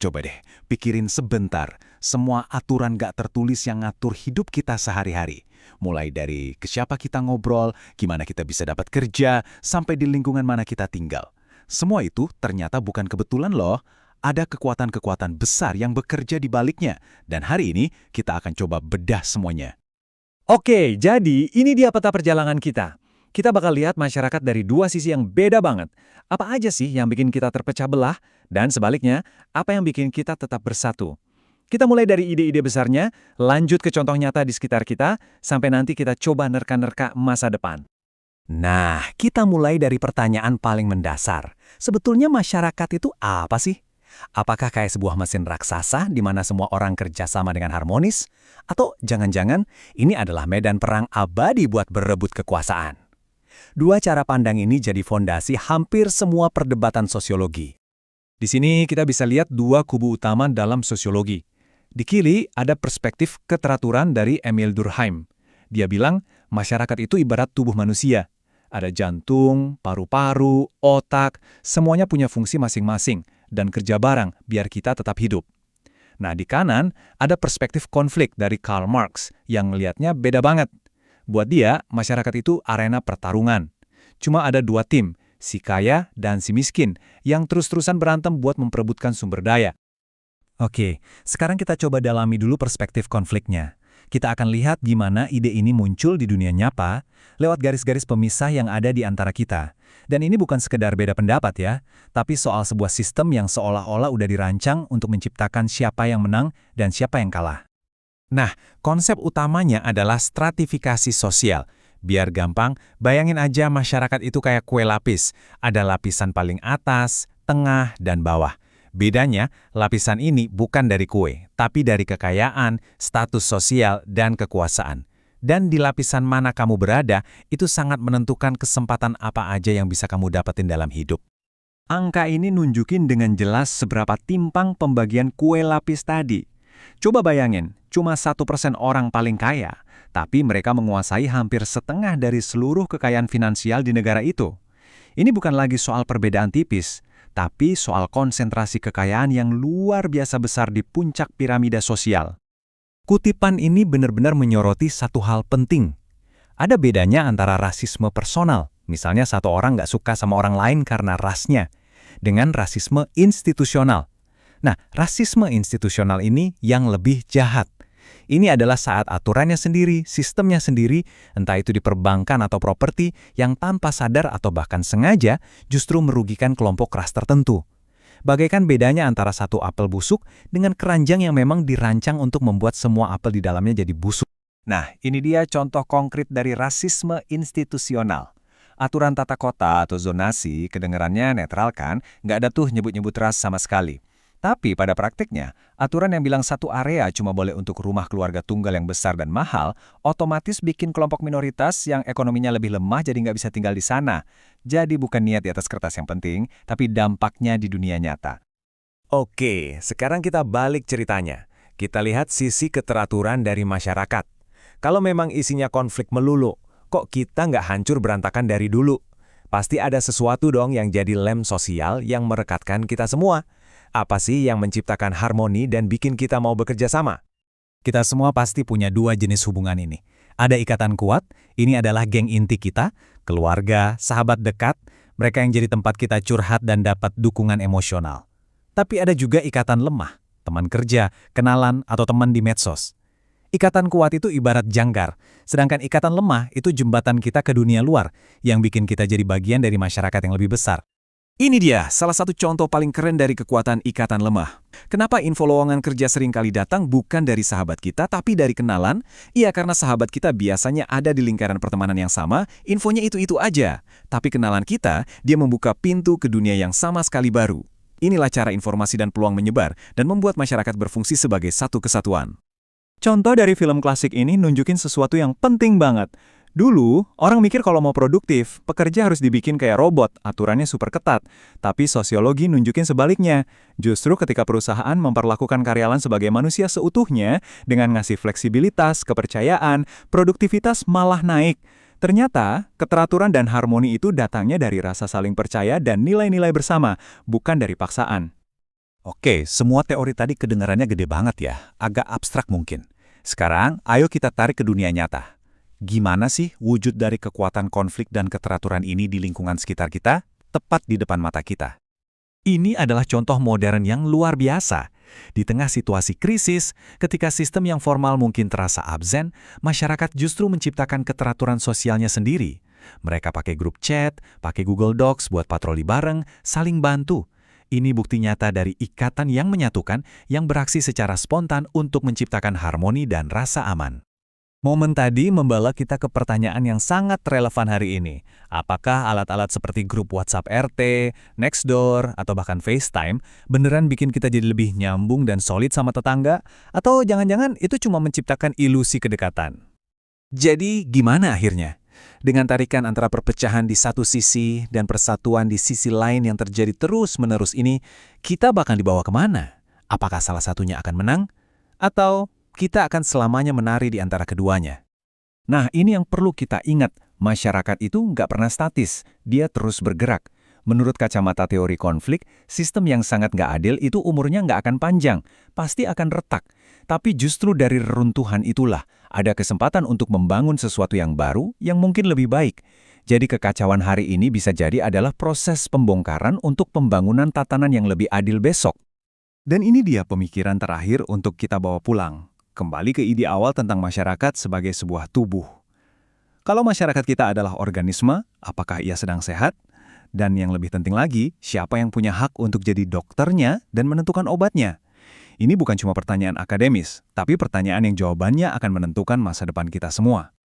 Coba deh, pikirin sebentar, semua aturan gak tertulis yang ngatur hidup kita sehari-hari. Mulai dari ke siapa kita ngobrol, gimana kita bisa dapat kerja, sampai di lingkungan mana kita tinggal. Semua itu ternyata bukan kebetulan loh. Ada kekuatan-kekuatan besar yang bekerja di baliknya. Dan hari ini kita akan coba bedah semuanya. Oke, jadi ini dia peta perjalanan kita. Kita bakal lihat masyarakat dari dua sisi yang beda banget. Apa aja sih yang bikin kita terpecah belah? Dan sebaliknya, apa yang bikin kita tetap bersatu? Kita mulai dari ide-ide besarnya, lanjut ke contoh nyata di sekitar kita, sampai nanti kita coba nerka-nerka masa depan. Nah, kita mulai dari pertanyaan paling mendasar. Sebetulnya masyarakat itu apa sih? Apakah kayak sebuah mesin raksasa di mana semua orang kerja sama dengan harmonis? Atau jangan-jangan ini adalah medan perang abadi buat berebut kekuasaan? Dua cara pandang ini jadi fondasi hampir semua perdebatan sosiologi. Di sini kita bisa lihat dua kubu utama dalam sosiologi. Di kiri ada perspektif keteraturan dari Emil Durkheim. Dia bilang masyarakat itu ibarat tubuh manusia. Ada jantung, paru-paru, otak, semuanya punya fungsi masing-masing dan kerja bareng biar kita tetap hidup. Nah, di kanan ada perspektif konflik dari Karl Marx yang ngelihatnya beda banget. Buat dia, masyarakat itu arena pertarungan. Cuma ada dua tim, si kaya dan si miskin, yang terus-terusan berantem buat memperebutkan sumber daya. Oke, sekarang kita coba dalami dulu perspektif konfliknya. Kita akan lihat gimana ide ini muncul di dunia nyata lewat garis-garis pemisah yang ada di antara kita. Dan ini bukan sekedar beda pendapat ya, tapi soal sebuah sistem yang seolah-olah udah dirancang untuk menciptakan siapa yang menang dan siapa yang kalah. Nah, konsep utamanya adalah stratifikasi sosial. Biar gampang, bayangin aja masyarakat itu kayak kue lapis. Ada lapisan paling atas, tengah, dan bawah. Bedanya, lapisan ini bukan dari kue, tapi dari kekayaan, status sosial, dan kekuasaan. Dan di lapisan mana kamu berada, itu sangat menentukan kesempatan apa aja yang bisa kamu dapetin dalam hidup. Angka ini nunjukin dengan jelas seberapa timpang pembagian kue lapis tadi. Coba bayangin, cuma 1% orang paling kaya, tapi mereka menguasai hampir setengah dari seluruh kekayaan finansial di negara itu. Ini bukan lagi soal perbedaan tipis, tapi soal konsentrasi kekayaan yang luar biasa besar di puncak piramida sosial. Kutipan ini benar-benar menyoroti satu hal penting. Ada bedanya antara rasisme personal, misalnya satu orang nggak suka sama orang lain karena rasnya, dengan rasisme institusional. Nah, rasisme institusional ini yang lebih jahat. Ini adalah saat aturannya sendiri, sistemnya sendiri, entah itu di perbankan atau properti, yang tanpa sadar atau bahkan sengaja justru merugikan kelompok ras tertentu. Bagaikan bedanya antara satu apel busuk dengan keranjang yang memang dirancang untuk membuat semua apel di dalamnya jadi busuk. Nah, ini dia contoh konkret dari rasisme institusional. Aturan tata kota atau zonasi kedengarannya netral kan, nggak ada tuh nyebut-nyebut ras sama sekali. Tapi pada praktiknya, aturan yang bilang satu area cuma boleh untuk rumah keluarga tunggal yang besar dan mahal, otomatis bikin kelompok minoritas yang ekonominya lebih lemah jadi nggak bisa tinggal di sana. Jadi bukan niat di atas kertas yang penting, tapi dampaknya di dunia nyata. Oke, sekarang kita balik ceritanya. Kita lihat sisi keteraturan dari masyarakat. Kalau memang isinya konflik melulu, kok kita nggak hancur berantakan dari dulu? Pasti ada sesuatu dong yang jadi lem sosial yang merekatkan kita semua. Apa sih yang menciptakan harmoni dan bikin kita mau bekerja sama? Kita semua pasti punya dua jenis hubungan ini. Ada ikatan kuat, ini adalah geng inti kita, keluarga, sahabat dekat, mereka yang jadi tempat kita curhat dan dapat dukungan emosional. Tapi ada juga ikatan lemah, teman kerja, kenalan, atau teman di medsos. Ikatan kuat itu ibarat jangkar, sedangkan ikatan lemah itu jembatan kita ke dunia luar yang bikin kita jadi bagian dari masyarakat yang lebih besar. Ini dia, salah satu contoh paling keren dari kekuatan ikatan lemah. Kenapa info lowongan kerja sering kali datang bukan dari sahabat kita, tapi dari kenalan? Iya, karena sahabat kita biasanya ada di lingkaran pertemanan yang sama, infonya itu-itu aja. Tapi kenalan kita, dia membuka pintu ke dunia yang sama sekali baru. Inilah cara informasi dan peluang menyebar dan membuat masyarakat berfungsi sebagai satu kesatuan. Contoh dari film klasik ini nunjukin sesuatu yang penting banget. Dulu, orang mikir kalau mau produktif, pekerja harus dibikin kayak robot, aturannya super ketat. Tapi sosiologi nunjukin sebaliknya. Justru ketika perusahaan memperlakukan karyawan sebagai manusia seutuhnya, dengan ngasih fleksibilitas, kepercayaan, produktivitas malah naik. Ternyata, keteraturan dan harmoni itu datangnya dari rasa saling percaya dan nilai-nilai bersama, bukan dari paksaan. Oke, semua teori tadi kedengarannya gede banget ya, agak abstrak mungkin. Sekarang, ayo kita tarik ke dunia nyata. Gimana sih wujud dari kekuatan konflik dan keteraturan ini di lingkungan sekitar kita, tepat di depan mata kita? Ini adalah contoh modern yang luar biasa. Di tengah situasi krisis, ketika sistem yang formal mungkin terasa absen, masyarakat justru menciptakan keteraturan sosialnya sendiri. Mereka pakai grup chat, pakai Google Docs buat patroli bareng, saling bantu. Ini bukti nyata dari ikatan yang menyatukan yang beraksi secara spontan untuk menciptakan harmoni dan rasa aman. Momen tadi membawa kita ke pertanyaan yang sangat relevan hari ini. Apakah alat-alat seperti grup WhatsApp RT, Nextdoor, atau bahkan FaceTime beneran bikin kita jadi lebih nyambung dan solid sama tetangga? Atau jangan-jangan itu cuma menciptakan ilusi kedekatan? Jadi gimana akhirnya? Dengan tarikan antara perpecahan di satu sisi dan persatuan di sisi lain yang terjadi terus-menerus ini, kita bakal dibawa kemana? Apakah salah satunya akan menang? Atau kita akan selamanya menari di antara keduanya? Nah, ini yang perlu kita ingat. Masyarakat itu nggak pernah statis, dia terus bergerak. Menurut kacamata teori konflik, sistem yang sangat nggak adil itu umurnya nggak akan panjang, pasti akan retak. Tapi justru dari reruntuhan itulah, ada kesempatan untuk membangun sesuatu yang baru, yang mungkin lebih baik. Jadi kekacauan hari ini bisa jadi adalah proses pembongkaran untuk pembangunan tatanan yang lebih adil besok. Dan ini dia pemikiran terakhir untuk kita bawa pulang. Kembali ke ide awal tentang masyarakat sebagai sebuah tubuh. Kalau masyarakat kita adalah organisme, apakah ia sedang sehat? Dan yang lebih penting lagi, siapa yang punya hak untuk jadi dokternya dan menentukan obatnya? Ini bukan cuma pertanyaan akademis, tapi pertanyaan yang jawabannya akan menentukan masa depan kita semua.